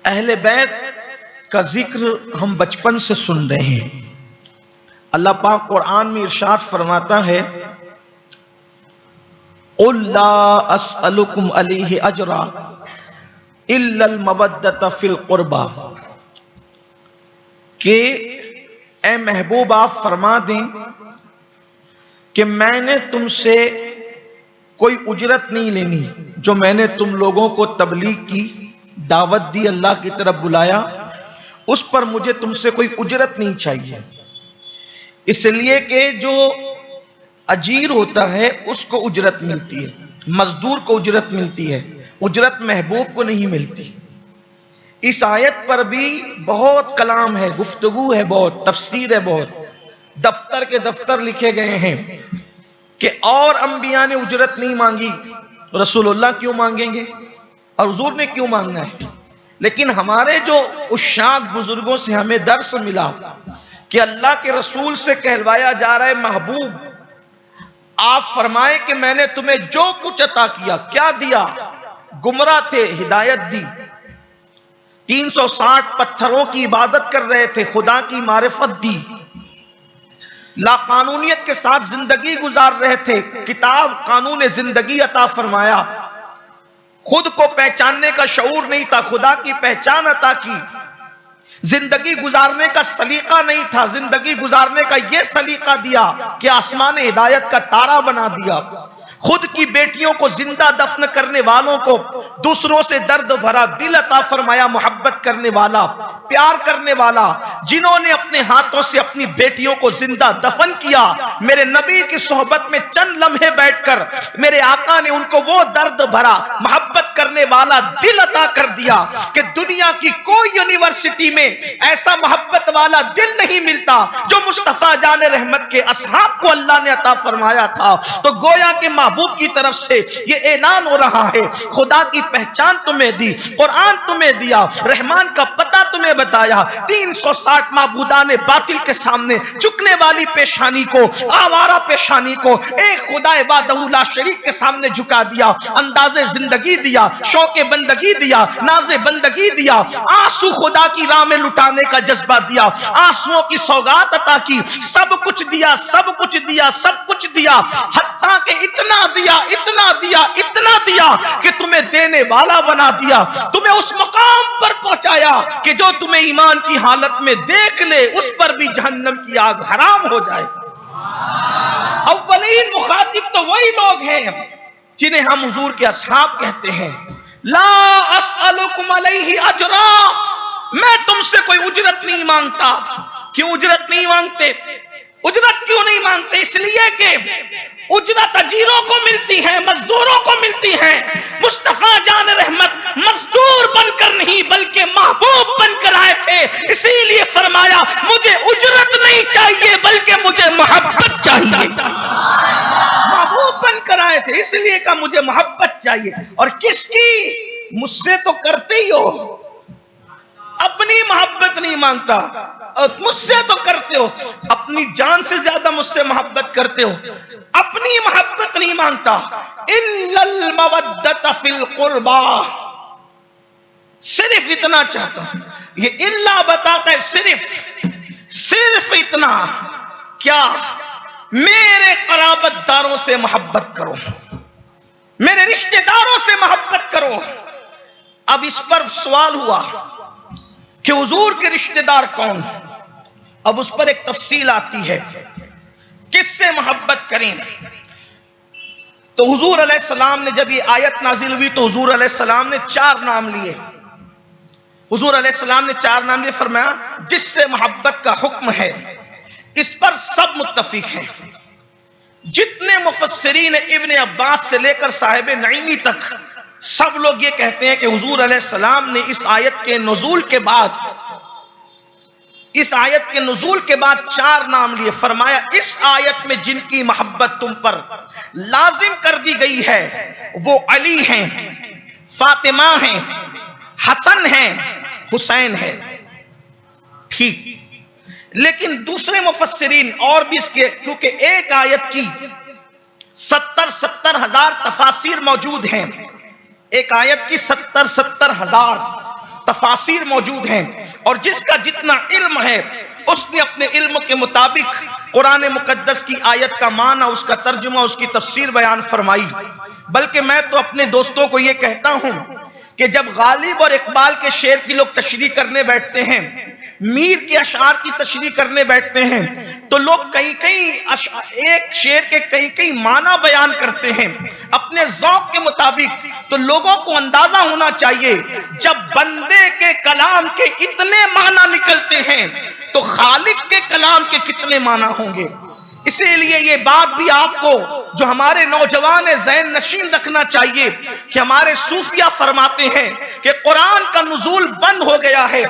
अहले बैत का जिक्र हम बचपन से सुन रहे हैं। अल्लाह पाक कुरान में इरशाद फरमाता है, उल्ला अस्अलुकुम अलैहि अजरा इल्लल मवद्दत फिल कुर्बा, कि ए महबूब आप फरमा दें कि मैंने तुमसे कोई उजरत नहीं लेनी। जो मैंने तुम लोगों को तबलीग की दावत दी, अल्लाह की तरफ बुलाया, उस पर मुझे तुमसे कोई उजरत नहीं चाहिए। इसलिए कि जो अजीर होता है उसको उजरत मिलती है, मजदूर को उजरत मिलती है, उजरत महबूब को नहीं मिलती। इस आयत पर भी बहुत कलाम है, गुफ्तगू है, बहुत तफसीर है, बहुत दफ्तर के दफ्तर लिखे गए हैं कि और अंबिया ने उजरत नहीं मांगी, रसूलुल्लाह क्यों मांगेंगे और हुजूर ने क्यों मांगना है। लेकिन हमारे जो उशाक बुजुर्गों से हमें दर्स मिला कि अल्लाह के रसूल से कहलवाया जा रहा है, महबूब आप फरमाए कि मैंने तुम्हें जो कुछ अता किया, क्या दिया? गुमराह थे, हिदायत दी। 360 पत्थरों की इबादत कर रहे थे, खुदा की मारिफत दी। लाकानूनियत के साथ जिंदगी गुजार रहे थे, किताब कानून जिंदगी अता फरमाया। खुद को पहचानने का शऊर नहीं था, खुदा की पहचान अता की। जिंदगी गुजारने का सलीका नहीं था, जिंदगी गुजारने का यह सलीका दिया कि आसमान हिदायत का तारा बना दिया। खुद की बेटियों को जिंदा दफन करने वालों को दूसरों से दर्द भरा दिल अता फरमाया, मोहब्बत करने वाला, प्यार करने वाला, जिन्होंने अपने हाथों से अपनी बेटियों को जिंदा दफन किया। मेरे नबी की सोहबत में चंद लम्हे बैठकर मेरे आका ने उनको वो दर्द भरा मोहब्बत करने वाला दिल अता कर दिया कि दुनिया की कोई यूनिवर्सिटी में ऐसा मोहब्बत वाला दिल नहीं मिलता जो मुस्तफा जान रहमत के असहाब को अल्लाह ने अता फरमाया था। तो गोया के महबूब की तरफ से ये ऐलान हो रहा है, खुदा की पहचान तुम्हें दी, कुरान तुम्हें दिया, रहमान का पता तुम्हें बताया। 360 माबूदा ने बातिल के सामने झुकने वाली पेशानी को, आवारा पेशानी को एक खुदा वाहदहू शरीक के सामने झुका दिया। अंदाजे जिंदगी दिया, शौके बंदगी दिया, नाजे बंदगी दिया, आंसू खुदा की राह में लुटाने का जज्बा दिया, आंसुओं की सौगात अता की। सब कुछ दिया, सब कुछ दिया, सब कुछ दिया, हत्ता के इतना दिया, इतना दिया, इतना दिया कि तुम्हें देने वाला बना दिया। तुम्हें उस मकाम पर पहुंचाया कि जो तुम्हें ईमान की हालत में देख ले उस पर भी जहन्नम की आग हराम हो जाए। अव्वलीन मुखातिब तो वही लोग हैं जिन्हें हम हुजूर के असहाब कहते हैं। ला अस्अलुकुम अलैहि अजरा, मैं तुमसे कोई उजरत नहीं मांगता। क्यों उजरत नहीं मांगते? उजरत क्यों नहीं मांगते? इसलिए कि उजरत अजीरों को मिलती है, मजदूरों को मिलती है। मुस्तफा जान रहमत मजदूर बनकर नहीं बल्कि महबूब बनकर आए थे, इसीलिए फरमाया मुझे उजरत नहीं चाहिए बल्कि मुझे मोहब्बत चाहिए। महबूब बनकर आए थे इसलिए कहा मुझे मोहब्बत चाहिए। और किसकी? मुझसे तो करते ही हो, अपनी मोहब्बत नहीं मांगता, मुझसे तो करते हो, अपनी जान से ज्यादा मुझसे मोहब्बत करते हो, अपनी मोहब्बत नहीं मांगता। इल्लल मवद्दत फिल कुर्बा, सिर्फ इतना चाहता हूं। ये इल्ला बताता है सिर्फ इतना, क्या? मेरे कराबतदारों से मोहब्बत करो, मेरे रिश्तेदारों से मोहब्बत करो। अब इस पर सवाल हुआ कि हुजूर के रिश्तेदार कौन? अब उस पर एक तफसील आती है, किससे मोहब्बत करें? तो हुजूर अलैहिस्सलाम ने जब ये आयत नाजिल हुई तो हुजूर अलैहिस्सलाम ने 4 नाम लिए। हुजूर अलैहिस्सलाम ने 4 नाम लिए, फरमाया जिससे मोहब्बत का हुक्म है इस पर सब मुत्तफिक हैं। जितने मुफस्सिरीन इब्ने अब्बास से लेकर साहिब नईमी तक सब लोग ये कहते हैं कि हुजूर अलैहिस्सलाम ने इस आयत के नुज़ूल के बाद 4 नाम लिए। फरमाया इस आयत में जिनकी मोहब्बत तुम पर लाजिम कर दी गई है वो अली हैं, फातिमा हैं, हसन हैं, हुसैन हैं। ठीक, लेकिन दूसरे मुफस्सिरीन और भी इसके, क्योंकि एक आयत की 70 हजार तफासिर मौजूद हैं, एक आयत की 70 हजार तफासिर मौजूद हैं, और जिसका जितना इल्म है उसने अपने इल्म के मुताबिक कुरान मुकद्दस की आयत का माना, उसका तर्जुमा, उसकी तफसीर बयान फरमाई। बल्कि मैं तो अपने दोस्तों को यह कहता हूं कि जब गालिब और इकबाल के शेर की लोग तशरीह करने बैठते हैं, मीर के अशार की तशरीह करने बैठते हैं, तो लोग कई कई एक शेर के कई कई माना बयान करते हैं अपने ज़ौक़ के मुताबिक। तो लोगों को अंदाजा होना चाहिए, जब बंदे के कलाम के इतने माना निकलते हैं तो खालिक के कलाम के कितने माना होंगे। इसीलिए ये बात भी आपको जो हमारे नौजवान ज़हन नशीन रखना चाहिए कि हमारे सूफिया फरमाते हैं कि कुरान का नुज़ूल बंद हो गया है,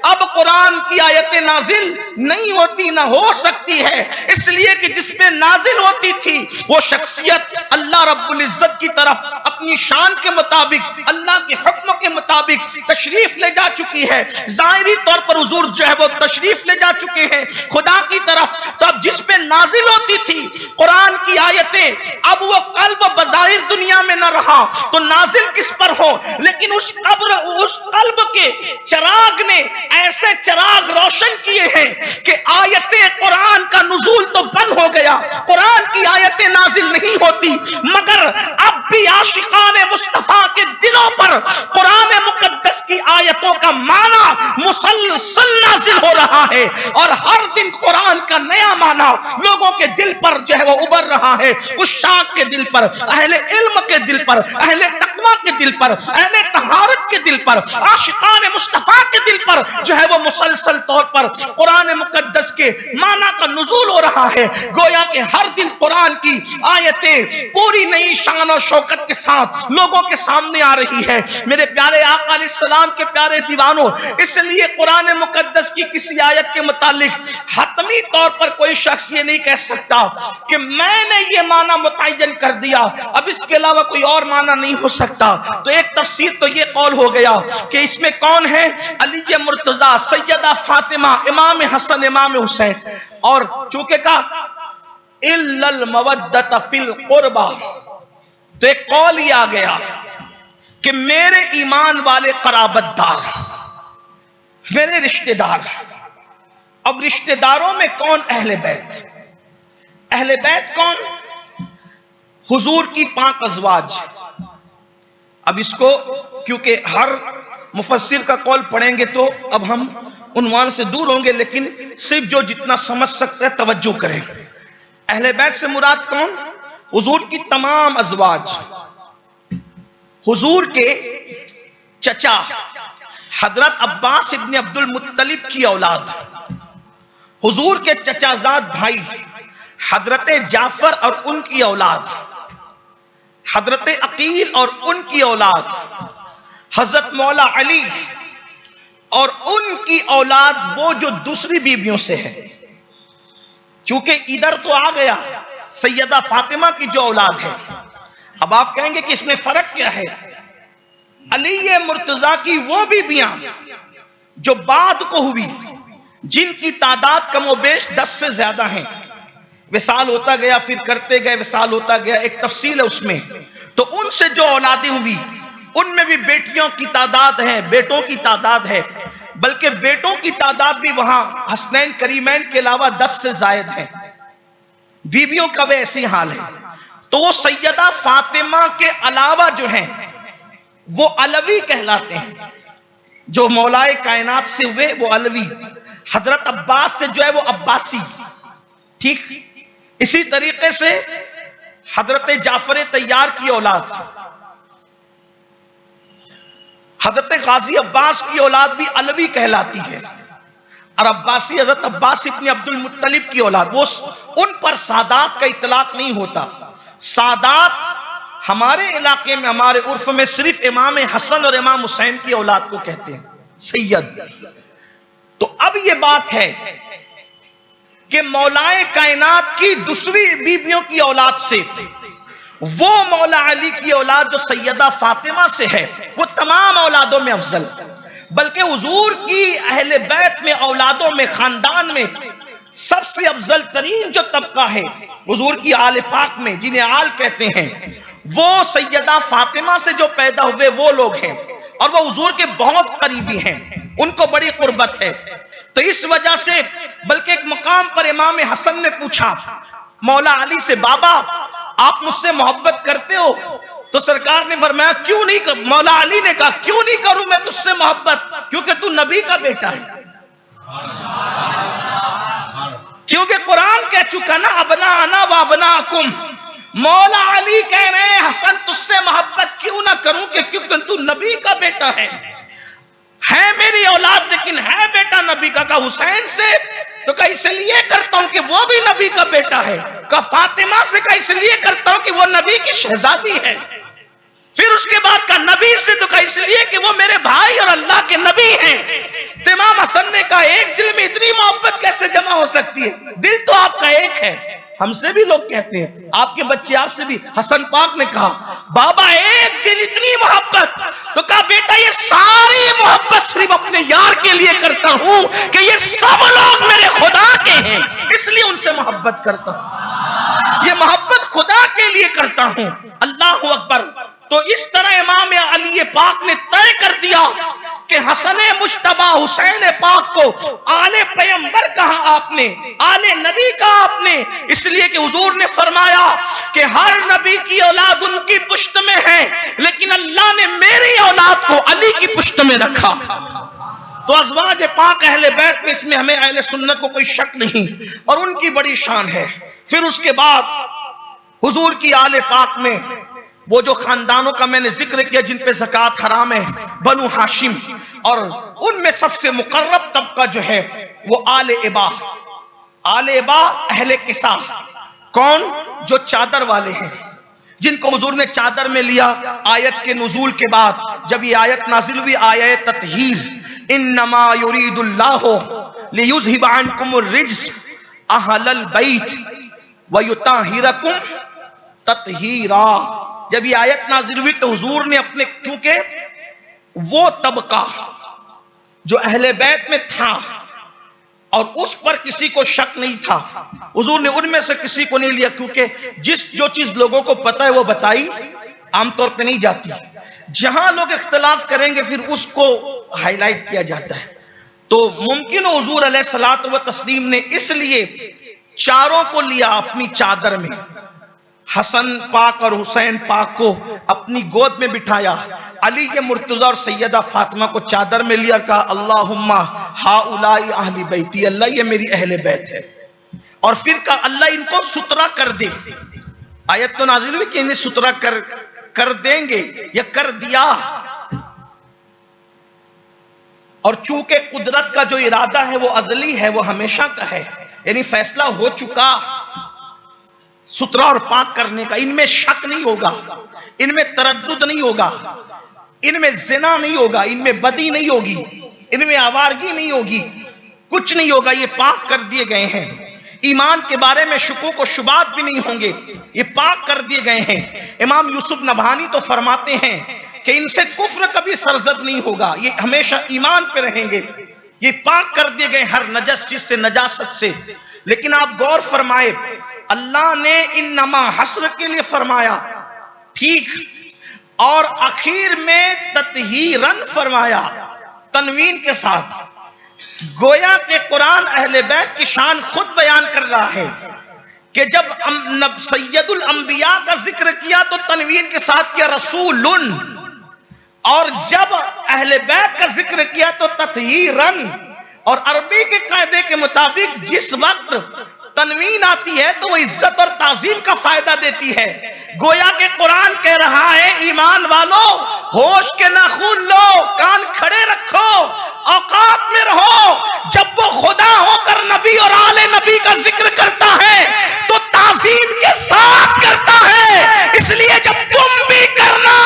अब कुरान की आयतें नाजिल नहीं होती, ना हो सकती है, इसलिए कि जिसमें नाजिल होती थी वो शख्सियत अल्लाह रब्बुल इज्जत की तरफ अपनी शान के मुताबिक, अल्लाह के हुक्म के मुताबिक तशरीफ ले जा चुकी है। ज़ाहिरी तौर पर हुजूर जो है वो तशरीफ ले जा चुके हैं खुदा की तरफ। तो अब जिसमें नाजिल होती थी कुरान की आयतें, अब वो कल्ब बज़ाहिर दुनिया में न रहा, तो नाजिल किस पर हो? लेकिन उस कल्ब के चिराग ने ऐसे चिराग रोशन किए हैं कि आयतें कुरान का नुज़ूल तो बंद हो गया, कुरान की आयतें नाजिल नहीं होती, मगर अब भी आशिकाने मुस्तफा के दिलों पर कुरान मुकद्दस की आयतों का माना मुसलसल नाजिल हो रहा है, और हर दिन कुरान का नया माना लोगों के दिल पर जो है वो उभर रहा है। उस शाख के दिल पर, अहले इल्म के दिल पर, अहले तक़वा के दिल पर, अहले तहारत के दिल पर, आशिकाने मुस्तफा के दिल पर जो है वो मुसलसल तौर पर कुरान मुकद्दस के माना का नुज़ूल हो रहा है। गोया कि हर दिन कुरान की आयतें पूरी नई शान और शौकत के साथ लोगों के सामने आ रही है। मेरे प्यारे आका अलैहिस्सलाम के प्यारे दीवानों, इसलिए कुरान मुकद्दस की किसी आयत के मुतालिक हतमी तौर पर कोई शख्स ये नहीं कह सकता कि मैंने ये माना मुतय्यन कर दिया, अब इसके अलावा कोई और माना नहीं हो सकता। तो एक तफसीर तो ये कौल हो गया कि इसमें कौन है? अली मुर्तजा, सैयदा फातिमा, इमाम हसन, इमाम हुसैन, और चूंकि का इल्लल मवद्दत फिल कुर्बा, तो एक कौल ही आ गया कि मेरे ईमान वाले कराबतदार, मेरे रिश्तेदार। अब रिश्तेदारों में कौन? अहले बैत। अहले बैत कौन? हुजूर की पाक अज़वाज। अब इसको क्योंकि हर मुफस्सिर का कौल पढ़ेंगे तो अब हम उन्वान से दूर होंगे, लेकिन सिर्फ जो जितना समझ सकते हैं तवज्जो करें। अहले बैत से मुराद कौन? हुजूर की तमाम अज़वाज, हुजूर के चचा हजरत अब्बास इब्न अब्दुल मुत्तलिब की औलाद, हुजूर के चचाजाद भाई हजरत जाफर और उनकी औलाद, हजरत अकील और उनकी औलाद, हजरत मौला अली और उनकी औलाद, वो जो दूसरी बीवियों से है। चूंकि इधर तो आ गया सैयदा फातिमा की जो औलाद है। अब आप कहेंगे कि इसमें फर्क क्या है? अली मुर्तजा की वो बीबियां जो बाद को हुई, जिनकी तादाद कमोबेश 10 से ज्यादा है, विसाल होता गया, फिर करते गए, विसाल होता गया, एक तफसील है उसमें। तो उनसे जो औलादें हुई उनमें भी बेटियों की तादाद है, बेटों की तादाद है, बल्कि बेटों की तादाद भी वहां हसनैन करीमैन के अलावा 10 से जायद है। बीवियों का भी ऐसी हाल है। तो वो सैयदा फातिमा के अलावा जो है वो अलवी कहलाते हैं, जो मौलाए कायनात से हुए वो अलवी, हजरत अब्बास से जो है वो अब्बासी। ठीक इसी तरीके से हजरत जाफर तैयार की औलाद, हजरत गाजी अब्बास की औलाद भी अलवी कहलाती है, और अब्बासी हजरत अब्बास इब्न अब्दुल मुत्तलिब की औलाद। वो उन पर सादात का इतलाक नहीं होता। सादात हमारे इलाके में, हमारे उर्फ में सिर्फ इमाम हसन और इमाम हुसैन की औलाद को कहते हैं सैयद। तो अब यह बात है कि मौलाए कायनात की दूसरी बीवियों की औलाद से वो मौला अली की औलाद जो सैयदा फातिमा से है वो तमाम औलादों में अफजल, बल्कि हुजूर की अहले बैत में, औलादों में, खानदान में सबसे अफजल तरीन जो तबका है हुजूर की आले पाक में, जिन्हें आल कहते हैं, वो सैयदा फातिमा से जो पैदा हुए वो लोग हैं। और वो हुजूर के बहुत करीबी हैं, उनको बड़ी कुर्बत है। तो इस वजह से बल्कि एक मकाम पर इमाम हसन ने पूछा मौला अली से, बाबा आप मुझसे मोहब्बत करते हो? तो सरकार ने फरमाया क्यों नहीं कर, मौला अली ने कहा क्यों नहीं करूं मैं तुझसे मोहब्बत, क्योंकि तू नबी का बेटा है। क्योंकि कुरान कह चुका ना, अबना अना व अबनाकुम। मौला अली कह रहे हैं हसन तुझसे मोहब्बत क्यों ना करूं कि क्योंकि तू नबी का बेटा है मेरी औलाद, लेकिन है बेटा नबी का। हुसैन से तो कहा इसलिए करता हूं कि वो भी नबी का बेटा है। कहा फातिमा से कहा इसलिए करता हूं कि वो नबी की शहजादी है। फिर उसके बाद का नबी से तो कहा इसलिए कि वो मेरे भाई और अल्लाह के नबी हैं। तो इमाम हसन ने कहा एक दिल में इतनी मोहब्बत कैसे जमा हो सकती है? दिल तो आपका एक है, हमसे भी लोग कहते हैं, आपके बच्चे आपसे भी। हसन पाक ने कहा बाबा एक दिल इतनी मोहब्बत, तो कहा बेटा ये सारी मोहब्बत सिर्फ अपने यार के लिए करता हूं कि ये सब लोग मेरे खुदा के हैं, इसलिए उनसे मोहब्बत करता हूं, ये मोहब्बत खुदा के लिए करता हूं। अल्लाह अकबर। तो इस तरह इमाम अली पाक ने तय कर दिया कि हसन मुश्तबा हुसैन पाक को आले पैगंबर कहा आपने, आले नबी कहा आपने, इसलिए कि हुजूर ने फरमाया कि हर नबी की औलाद उनकी पुश्त में है, लेकिन अल्लाह ने मेरी औलाद को अली की पुश्त में रखा। तो अज़वाज पाक अहले बैत में, इसमें हमें अहले सुन्नत को कोई शक नहीं और उनकी बड़ी शान है। फिर उसके बाद हुजूर की आले पाक में वो जो खानदानों का मैंने जिक्र किया जिन पे ज़कात हराम है, बनु हाशिम, और उनमें सबसे मुकर्रब तबका जो है वो आले इबा। आले इबा अहले किसा, कौन? जो चादर वाले हैं, जिनको हुजूर ने चादर में लिया आयत के नुज़ूल के बाद। जब ये आयत नाजिल हुई, आयत तत्हीर, इन्नमा युरीदुल्लाहु लियुज़हिबा अन्कुमुर रिज्स अहलल बैत व युताहिरकुम तत्हीरा। जब ये आयत नाजिल हुई तो हुजूर ने अपने, क्योंकि वो तबका जो अहले बैत में था और उस पर किसी को शक नहीं था, हुजूर ने उनमें से किसी को नहीं लिया, क्योंकि जो चीज लोगों को पता है वो बताई आमतौर पे नहीं जाती। जहां लोग इख्तलाफ करेंगे फिर उसको हाईलाइट किया जाता है। तो मुमकिन हुजूर अलैहिस्सलातु व तस्लीम ने इसलिए चारों को लिया अपनी चादर में, हसन पाक और हुसैन पाक को अपनी गोद में बिठाया, अली के मुर्तजा और सैयदा फातिमा को चादर में लिया, कहा अल्लाहुम्मा हाउलाई अहली बैती, अल्लाह ये मेरी अहले बैत है। और फिर कहा अल्लाह इनको सुतरा कर दे। आयत तो नाजिल हुई कि इन्हें सुतरा कर देंगे या कर दिया। और चूंकि कुदरत का जो इरादा है वो अजली है, वो हमेशा का है, यानी फैसला हो चुका सुतरा और पाक करने का, इनमें शक नहीं होगा, इनमें तरद्दुद नहीं होगा, इनमें जिना नहीं होगा, इनमें बदी नहीं होगी, इनमें आवारगी नहीं होगी, कुछ नहीं होगा, ये पाक कर दिए गए हैं। ईमान के बारे में शुकूक और शुबात भी नहीं होंगे, ये पाक कर दिए गए हैं। इमाम यूसुफ नबहानी तो फरमाते हैं कि इनसे कुफ्र कभी सरजद नहीं होगा, ये हमेशा ईमान पे रहेंगे, ये पाक कर दिए गए हर नजस चीज से, नजासत से। लेकिन आप गौर फरमाए, अल्लाह ने इन्नमा हस्र के लिए फरमाया, ठीक, और आखिर में तत्हीरन फरमाया तनवीन के साथ। गोया के कुरान अहले बैत की शान खुद बयान कर रहा है कि जब सैयदुल अंबिया का जिक्र किया तो तनवीन के साथ किया रसूलुन, और जब अहले बैत का जिक्र किया तो तत्हीरन। और अरबी के कायदे के मुताबिक जिस वक्त तनवीन आती है तो वो इज्जत और ताजीम का फायदा देती है। गोया के कुरान कह रहा है ईमान वालों होश के नाखून लो, कान खड़े रखो, औकात में रहो। जब वो खुदा होकर नबी और आले नबी का जिक्र करता है तो ताजीम के साथ करता है। इसलिए जब तुम भी करना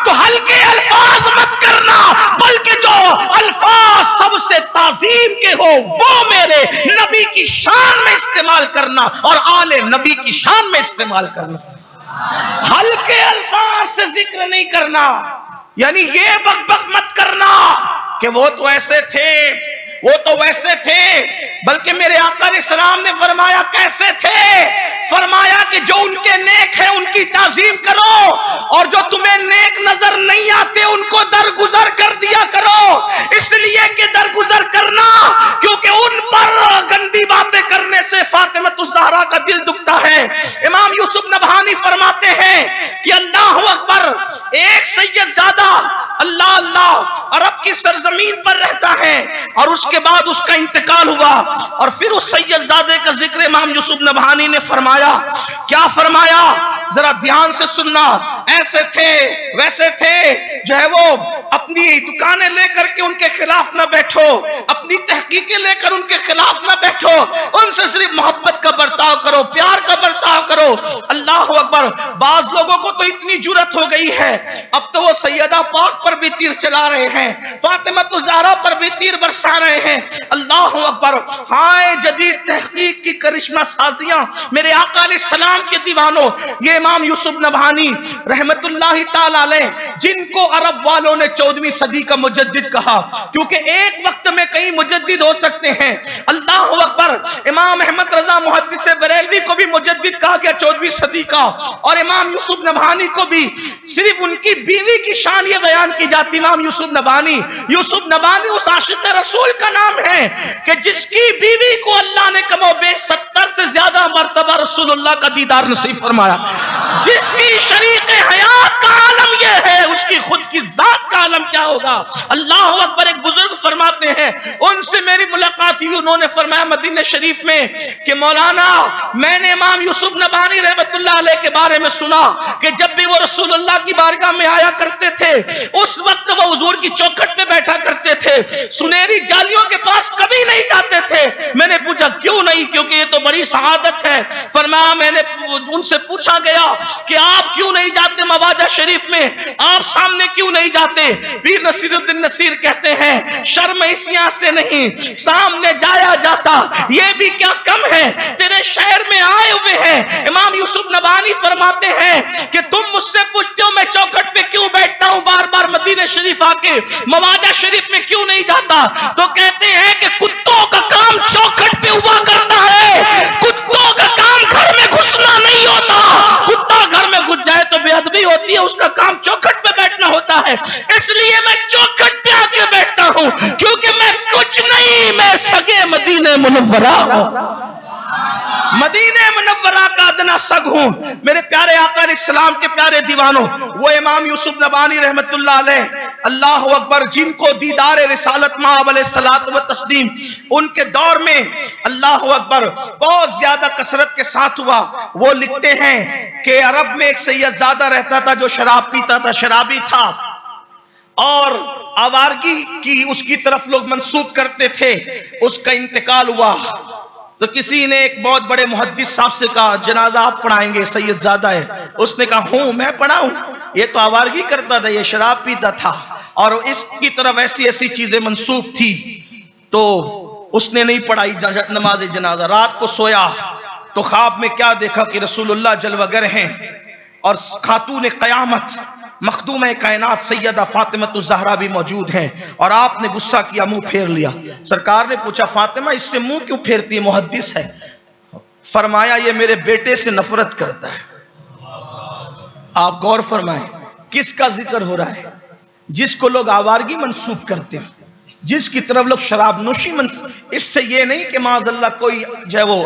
तो हल्के अल्फाज मत करना, बल्कि जो अल्फाज सबसे ताजीम के हो वो मेरे नबी की शान में इस्तेमाल करना और आले नबी की शान में इस्तेमाल करना। हल्के अल्फाज से जिक्र नहीं करना, यानी ये बक बक मत करना कि वो तो ऐसे थे, वो तो वैसे थे, बल्कि मेरे आका अलैहिस्सलाम ने फरमाया कैसे थे? फरमाया कि जो उनके नेक है उनकी ताजीम करो, और जो तुम्हें नेक नजर नहीं आते उनको दरगुजर कर दिया करो। इसलिए कि दरगुजर करना, क्योंकि उन पर गंदी बातें करने से फातिमा ज़हरा का दिल दुखता है। इमाम यूसुफ नबहानी फरमाते हैं कि अल्लाह अकबर, एक सैयदजादा अल्लाह अल्लाह अरब की सरजमीन पर रहता है और उसके बाद उसका इंतकाल हुआ, और फिर उस सैयदजादे का जिक्र इमाम यूसुफ नबहानी ने फरमाया। क्या फरमाया? जरा ध्यान से सुनना। ऐसे थे वैसे थे, जो है वो अपनी दुकानें लेकर के उनके खिलाफ ना बैठो, अपनी तहकीकें लेकर उनके खिलाफ ना बैठो, उनसे सिर्फ मोहब्बत का बर्ताव करो, प्यार का बर्ताव करो। अल्लाह अकबर, बाज लोगों को तो इतनी जुर्रत हो गई है, अब तो वो सैयदा पाक पर भी तीर चला रहे हैं, फातिमा ज़हरा पर भी तीर बरसा रहे हैं। अल्लाह अकबर, हाय जदीद तहकीक की करिश्मा साजियां मेरे आका अलैहिस्सलाम के दीवानों। ये इमाम यूसुफ नबहानी रहमतुल्लाहि ताला अलैह, जिनको अरब वालों ने 14वीं सदी का मुजद्दिद कहा, क्योंकि एक वक्त में कई मुजद्दिद हो सकते हैं। अल्लाह अकबर, इमाम अहमद रजा मुहद्दिस बरेलवी को भी मुजद्दिद कहा गया 14वीं सदी का, और इमाम यूसुफ नबहानी को भी सिर्फ उनकी बीवी की शान ये बयान की जाती। इमाम यूसुफ नबहानी उस आशिक रसूल का नाम है कि जिसकी बीवी को अल्लाह ने कमोबेश 70 से ज्यादा मर्तबा रसूलुल्लाह का दीदार नसीब फरमाया। जिसकी शरीक हयात का आलम यह है, उसकी खुद की जात का आलम क्या होगा। अल्लाह अकबर, एक बुजुर्ग फरमाते हैं, उनसे मेरी मुलाकात हुई, उन्होंने फरमाया मदीना शरीफ में कि मौलाना, मैंने इमाम यूसुफ नबहानी रहमतुल्लाह अलैह के बारे में सुना कि जब भी वो रसूलुल्लाह की बारगाह में आया करते थे, उस वक्त वो हुजूर की चौखट पे बैठा करते थे, सुनहरी जालियों के पास कभी नहीं जाते थे। मैंने पूछा क्यों नहीं? क्योंकि ये तो बड़ी सआदत है। फरमाया, मैंने उनसे पूछा गया कि आप क्यों नहीं जाते मवाजा शरीफ में, आप सामने क्यों नहीं जाते? पीर नसीरुद्दीन नसीर कहते हैं, शर्म इस यहां से नहीं, सामने जाया जाता, ये भी क्या कम है, तेरे शहर में आए हुए हैं। इमाम यूसुफ नबहानी फरमाते हैं कि तुम मुझसे पूछते हो मैं चौखट पे क्यों बैठता हूं बार बार, मदीना शरीफ आके मवाजा शरीफ में क्यों नहीं जाता? तो कहते हैं कि कुत्तों का काम चौखट पे हुआ करता है, कुत्तों का काम घर में घुसना नहीं होता। कुत्ता घर में घुस जाए तो बेअदबी होती है, उसका काम चौखट पे बैठना होता है। इसलिए मैं चौखट पे आके बैठता हूं, क्योंकि मैं कुछ नहीं, मैं सगे मदीने मुनव्वरा, मदीने मुनव्वरा का अदना सग हूं। मेरे प्यारे आका अलैहिस्सलाम के प्यारे दीवानों, वो इमाम यूसुफ नबहानी रहमतुल्लाह अलैह, अल्लाह अकबर, जिनको दीदार रिसालत माब अलैहिस्सलात व तस्लीम उनके दौर में अल्लाह अकबर बहुत ज्यादा कसरत के साथ हुआ। वो लिखते हैं कि अरब में एक सैयदजादा रहता था जो शराब पीता था, शराबी था, और आवारगी की उसकी तरफ लोग मंसूब करते थे। उसका इंतकाल हुआ तो किसी ने एक बहुत बड़े मुहद्दिस साहब से कहा, जनाजा आप पढ़ाएंगे, सैयदजादा है। उसने कहा हूं, मैं पढ़ाऊं, ये तो आवारगी करता था, ये शराब पीता था, और इसकी तरफ ऐसी ऐसी चीजें मंसूब थी, तो उसने नहीं पढ़ाई नमाज जनाजा। रात को सोया तो ख्वाब में क्या देखा कि रसूलुल्लाह जलवगर हैं और खातून क़यामत मखदूम कायनात सैयदा फातिमा ज़हरा भी मौजूद हैं, और आपने गुस्सा किया, मुंह फेर लिया। सरकार ने पूछा, फातिमा इससे मुंह क्यों फेरती है, मुहद्दिस है? फरमाया, ये मेरे बेटे से नफरत करता है। आप गौर फरमाएं, किसका जिक्र हो रहा है? जिसको लोग आवारगी मंसूब करते हैं, जिसकी तरफ लोग शराब नोशी मंसूब। इससे ये नहीं कि माज़अल्लाह कोई जो है वो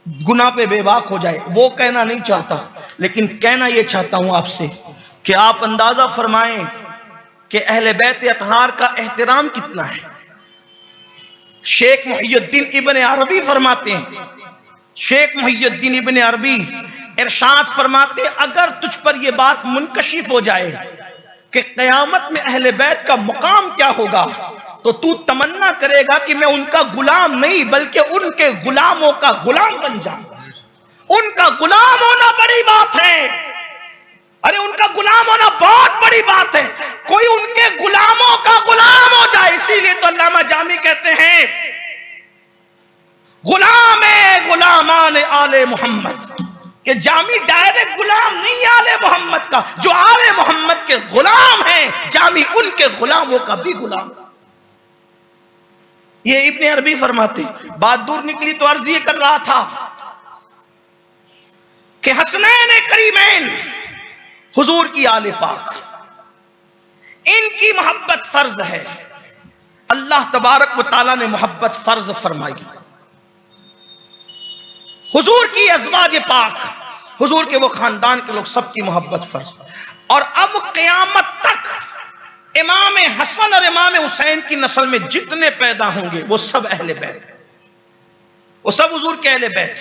गुनाह पे बेबाक हो जाए, वो कहना नहीं चाहता, लेकिन कहना ये चाहता हूं आपसे कि आप अंदाजा फरमाएं कि अहले बैत अतहार का एहतराम कितना है। शेख मुहियुद्दीन इब्न अरबी फरमाते हैं, शेख मुहियुद्दीन इब्न अरबी इरशाद फरमाते, अगर तुझ पर यह बात मुनकशिफ हो जाए कि क़यामत में अहले बैत का मुकाम क्या होगा, तो तू तमन्ना करेगा कि मैं उनका गुलाम नहीं बल्कि उनके गुलामों का गुलाम बन जाऊं। उनका गुलाम होना बड़ी बात है, अरे उनका गुलाम होना बहुत बड़ी बात है। कोई उनके गुलामों का गुलाम हो जाए, इसीलिए तो अल्लामा जामी कहते हैं, गुलामान आले मोहम्मद, कि जामी डायरेक्ट गुलाम नहीं आले मोहम्मद का, जो आले मोहम्मद के गुलाम हैं, जामी उनके गुलामों का भी गुलाम। ये इब्ने अरबी फरमाते। बात दूर निकली तो अर्ज ये कर रहा था कि हसनैन करीमैन हुजूर की आले पाक, इनकी मोहब्बत फर्ज है। अल्लाह तबारक व तआला ने मोहब्बत फर्ज फरमाई। हुजूर की अज़वाज पाक, हुजूर के वो खानदान के लोग, सबकी मोहब्बत फर्ज। और अब क़यामत तक इमाम हसन और इमाम हुसैन की नस्ल में जितने पैदा होंगे वो सब अहले बैत, वो सब हुजूर के अहले बैत।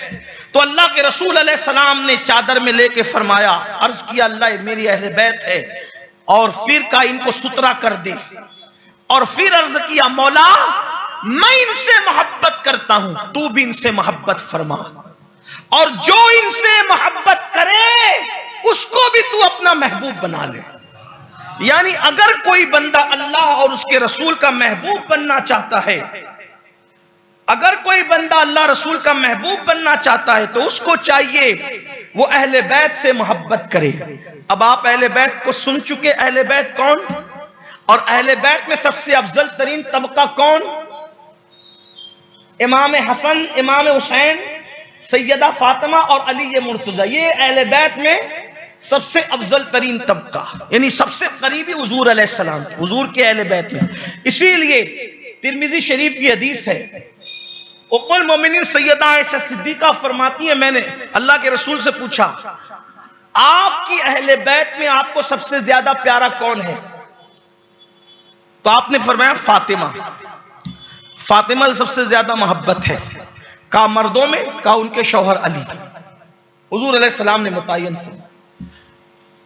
तो अल्लाह के रसूल अलैहिस्सलाम ने चादर में लेके फरमाया, अर्ज किया अल्लाह मेरी अहले बैत है, और फिर कहा इनको सुतरा कर दे। और फिर अर्ज किया मौला मैं इनसे मोहब्बत करता हूं, तू भी इनसे मोहब्बत फरमा, और जो इनसे मोहब्बत करे उसको भी तू अपना महबूब बना ले। यानी अगर कोई बंदा अल्लाह और उसके रसूल का महबूब बनना चाहता है, अगर कोई बंदा अल्लाह रसूल का महबूब बनना चाहता है, तो उसको चाहिए वो अहले बैत से मोहब्बत करे। अब आप अहले बैत को सुन चुके, अहले बैत कौन, और अहले बैत में सबसे अफजल तरीन तबका कौन? इमाम हसन, इमाम हुसैन, सैयदा फातिमा और अली मुर्तजा, ये अहले बैत में सबसे अफजल तरीन तबका, यानी सबसे करीबी हुजूर अलैहिस्सलाम, हुजूर के अहले बैत में। इसीलिए तिरमिज़ी शरीफ की हदीस है, उम्मुल मोमिनीन सैयदा आयशा सिद्दीका फरमाती है, मैंने अल्लाह के रसूल से पूछा आपकी अहले बैत में आपको सबसे ज्यादा प्यारा कौन है? तो आपने फरमाया फातिमा, फातिमा से सबसे ज्यादा मोहब्बत है। कहा मर्दों में? कहा उनके शौहर अली। हुजूर अलैहिस्सलाम ने मुतय्यन फरमाया।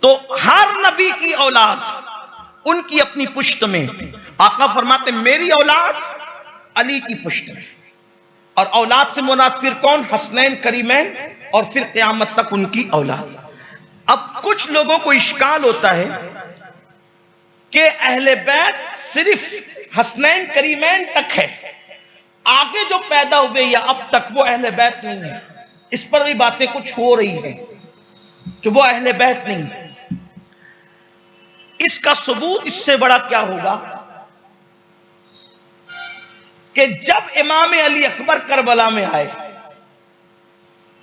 तो हर नबी की औलाद उनकी अपनी पुश्त में, आका फरमाते मेरी औलाद अली की पुश्त में, और औलाद से मुराद फिर कौन? हसनैन करीमैन, और फिर क़यामत तक उनकी औलाद। अब कुछ लोगों को इश्काल होता है कि अहले बैत सिर्फ हसनैन करीमैन तक है, आगे जो पैदा हुए या अब तक वो अहले बैत नहीं है। इस पर भी बातें कुछ हो रही हैं कि वो अहले बैत नहीं है। इसका सबूत इससे बड़ा क्या होगा कि जब इमाम अली अकबर करबला में आए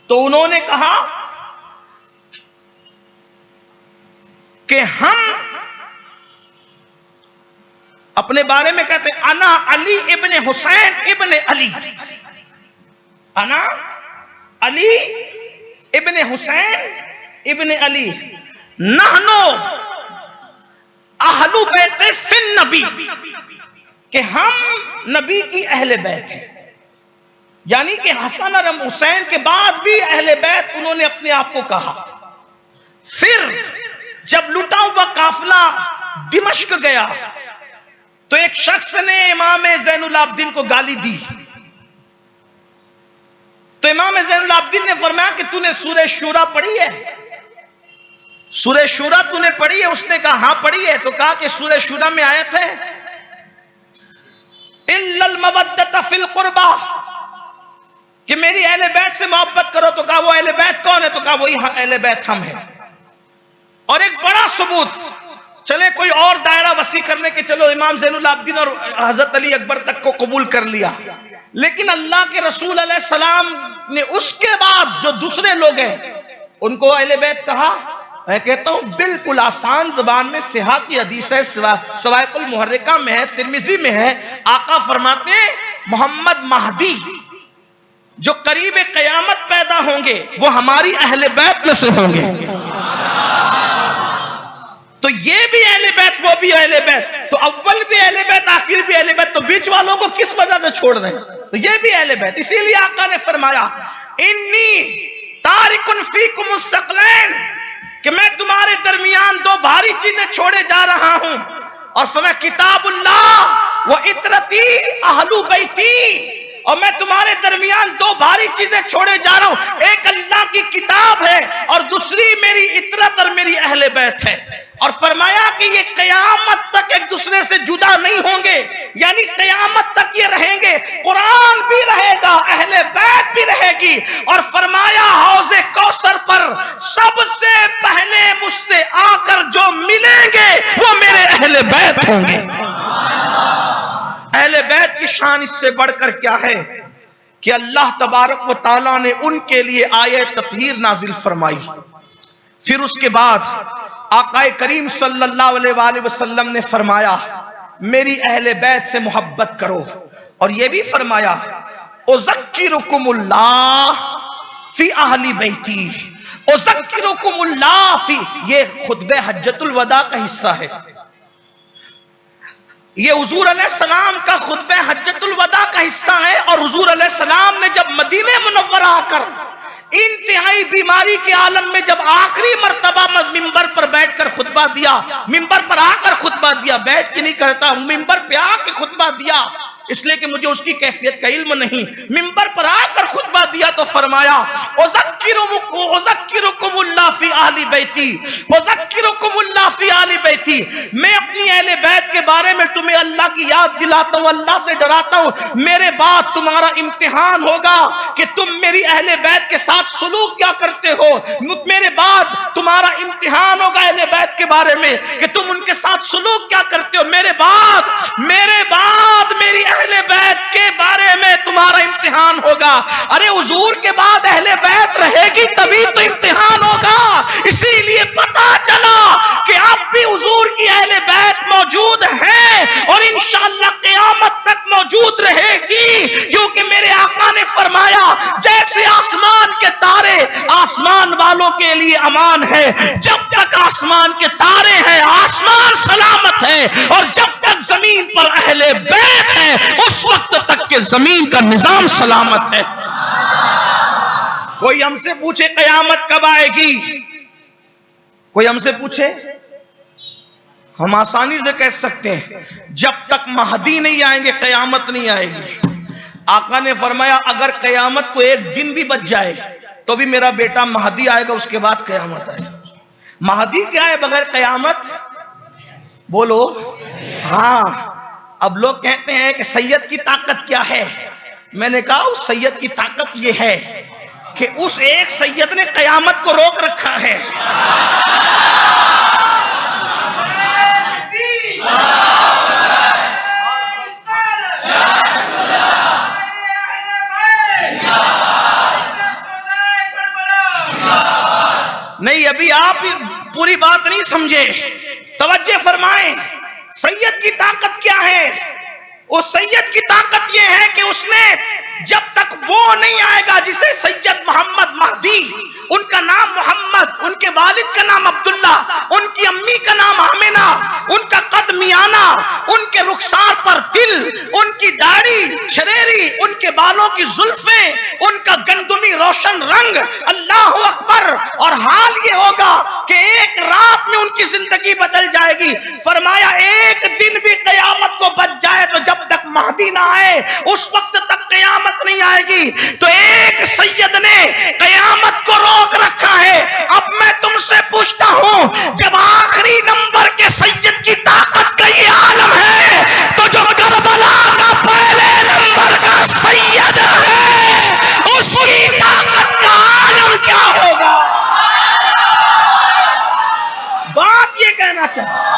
तो उन्होंने कहा कि हम अपने बारे में कहते हैं अना अली इब्ने हुसैन इब्ने अली, अना अली इब्ने हुसैन इब्ने अली, नहनो अहलु बैत फिन नबी, कि हम नबी की अहले बैत हैं। यानी कि हसन और हुसैन के बाद भी अहले बैत उन्होंने अपने आप को कहा। फिर जब लुटा हुआ काफिला दिमश्क गया तो एक शख्स ने इमाम ज़ैनुल आबिदीन को गाली दी। तो इमाम ज़ैनुल आबिदीन ने फरमाया कि तूने सूरह शूरा पढ़ी है? सूरह शूरा तूने पढ़ी है? उसने कहा हां पढ़ी है। तो कहा कि सूरह शूरा में आयत है इल्लल मवद्दत फिल कुर्बा, कि मेरी अहले बैत से मोहब्बत करो। तो कहा वो अहले बैत कौन है? तो कहा वही अहले बैत हम हैं। और एक बड़ा सबूत, चले कोई और दायरा वसी करने के, चलो इमाम ज़ैनुल आबिदीन और हजरत अली अकबर तक को कबूल कर लिया, लेकिन अल्लाह के रसूल अलैहिस्सलाम ने उसके बाद जो दूसरे लोग हैं उनको अहले बैत कहा। मैं कहता हूं बिल्कुल आसान जबान में सिहा की हदीस है, सवाइकुल मुहर्रिका में है, तिरमिजी में है। आका फरमाते हैं मोहम्मद महदी जो करीब क़यामत पैदा होंगे वो हमारी अहले बैत में से होंगे। तो ये भी अहले बैत, वो भी अहले बैत, तो अव्वल भी अहले बैत, आखिर भी अहले बैत, तो बीच वालों को किस वजह से छोड़ रहे हैं? तो ये भी अहले बैत। इसीलिए आका ने फरमाया इन्नी तारिकुन फीकुम मुस्तक़लैन, कि मैं तुम्हारे दरमियान दो भारी चीजें छोड़े जा रहा हूं। और फरमाया किताबुल्लाह व इतरती अहलु बैती, और मैं तुम्हारे दरमियान दो भारी चीजें छोड़े जा रहा हूं, एक अल्लाह की किताब है और दूसरी मेरी इतरत और मेरी अहले बैत है। और फरमाया कि ये कयामत तक एक दूसरे से जुदा नहीं होंगे, यानी कयामत तक ये रहेंगे, कुरान भी रहेगा, अहले बैत भी रहेगी। और फरमाया हौज़े कौसर पर सबसे पहले मुझसे आकर जो मिलेंगे वो मेरे अहले बैत होंगे। अहले बैत की शान इससे बढ़कर क्या है कि अल्लाह तबारक व तआला ने उनके लिए आयत तत्हीर नाजिल फरमाई। फिर उसके बाद आकाए करीम सल्लल्लाहु अलैहि वसल्लम ने फरमाया मेरी अहले बैत से मोहब्बत करो, और यह भी फरमाया उज़क्किरुकुमुल्लाह फी अहली बैती, उज़क्किरुकुमुल्लाह फी, ये खुतबे हज्जतुल वदा का हिस्सा है। ये हुजूर अलैहिस्सलाम का खुतबे हज्जतुल वदा का हिस्सा है। और हुजूर अलैहिस्सलाम ने जब मदीने मुनव्वरा आकर इंतहाई बीमारी के आलम में जब आखिरी मर्तबा मिंबर पर बैठकर खुतबा दिया, मिंबर पर आकर खुतबा दिया, बैठ के नहीं करता हूं, मिंबर पे आकर खुतबा दिया, इसलिए कि मुझे उसकी कैफियत का इल्म नहीं, मिंबर पर आकर खुतबा दिया तो फरमाया उज़क्किरुकुमुल्लाह फी अहली बैती, उज़क्किरुकुमुल्लाह फी अहली बैती, मैं अपनी अहले बैत के बारे में तुम्हें अल्लाह की याद दिलाता हूं, अल्लाह से डराता हूं। मेरे बाद तुम्हारा इम्तिहान होगा कि तुम मेरी अहले बैत के साथ सुलूक क्या करते हो, मेरे बाद तुम्हारा इम्तिहान होगा अहले बैत के बारे में कि तुम उनके साथ सुलूक क्या करते हो, मेरे बाद मेरी अहले बैत के बारे में तुम्हारा इम्तिहान होगा। अरे हुजूर के बाद अहले बैत रहेगी तभी तो इम्तिहान होगा। इसीलिए पता चला कि अब भी हुजूर की अहले बैत मौजूद है और इंशाअल्लाह क़यामत तक मौजूद रहेगी, क्योंकि मेरे आका ने फरमाया जैसे आसमान के तारे आसमान वालों के लिए अमान है, जब तक आसमान के तारे हैं आसमान सलामत है, और जब तक जमीन पर अहले बैत है उस वक्त तक के जमीन का निजाम सलामत है। कोई हमसे पूछे कयामत कब आएगी, कोई हमसे पूछे, हम आसानी से कह सकते हैं जब तक महदी नहीं आएंगे कयामत नहीं आएगी। आका ने फरमाया अगर कयामत को एक दिन भी बच जाए तो भी मेरा बेटा महदी आएगा, उसके बाद कयामत आएगी। महदी क्या है बगैर कयामत, बोलो। हाँ, अब लोग कहते हैं कि सैयद की ताकत क्या है, मैंने कहा उस सैयद की ताकत यह है कि उस एक सैयद ने कयामत को रोक रखा है। नहीं, अभी आप पूरी बात नहीं समझे, तवज्जो फरमाएं। सैयद की ताकत क्या है? उस सैयद की ताकत यह है कि उसने जब तक वो नहीं आएगा जिसे सैयद मोहम्मद महदी, उनका नाम मोहम्मद, उनके वालिद का नाम अब्दुल्ला, उनकी अम्मी का नाम आमिना, उनका कद मियाना, उनके रुखसार पर तिल, उनकी दाढ़ी शरेरी, उनके बालों की जुल्फें, उनका गंदुमी रोशन रंग, अल्लाह अकबर। और हाल ये होगा कि एक रात में उनकी जिंदगी बदल जाएगी। फरमाया एक दिन भी कयामत को बच जाए तो जब तक महदी ना आए उस वक्त तक कयामत नहीं आएगी। तो एक सैयद ने कयामत को रोक रखा है। अब मैं तुमसे पूछता हूं, जब आखिरी नंबर के सैयद की ताकत का ये आलम है तो जो करबला का पहले नंबर का सैयद है उसकी ताकत का आलम क्या होगा? बात ये कहना चाहिए।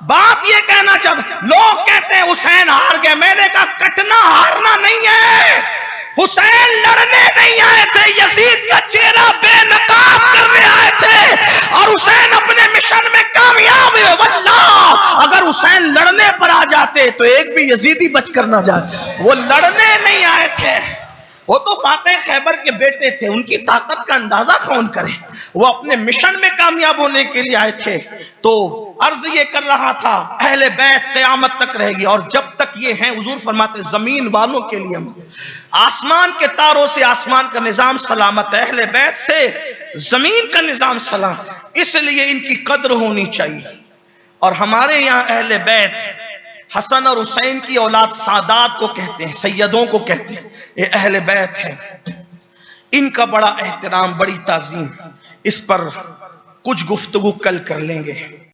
बात ये कहना चाहते, लोग कहते हैं हुसैन हार गए, मैंने कहा कटना हारना नहीं है, हुसैन लड़ने नहीं आए थे, यजीद का चेहरा बेनकाब करने आए थे और हुसैन अपने मिशन में कामयाब हुए। वल्लाह अगर हुसैन लड़ने पर आ जाते तो एक भी यजीदी बचकर ना जाए। वो लड़ने नहीं आए थे, वो तो फातेह खैबर के बेटे थे, उनकी ताकत का अंदाजा कौन करे। वो अपने मिशन में कामयाब होने के लिए आए थे। तो अर्ज ये कर रहा था अहले बैत क़यामत तक रहेगी, और जब तक ये हैं हुजूर फरमाते जमीन वालों के लिए आसमान के तारों से आसमान का निजाम सलामत है, अहले बैत से जमीन का निजाम सलाम, इसलिए इनकी कद्र होनी चाहिए। और हमारे यहाँ अहले बैत हसन और हुसैन की औलाद सादात को कहते हैं, सैयदों को कहते हैं, ये अहले बैत है। इनका बड़ा एहतराम, बड़ी ताजीम, इस पर कुछ गुफ्तगू कल कर लेंगे।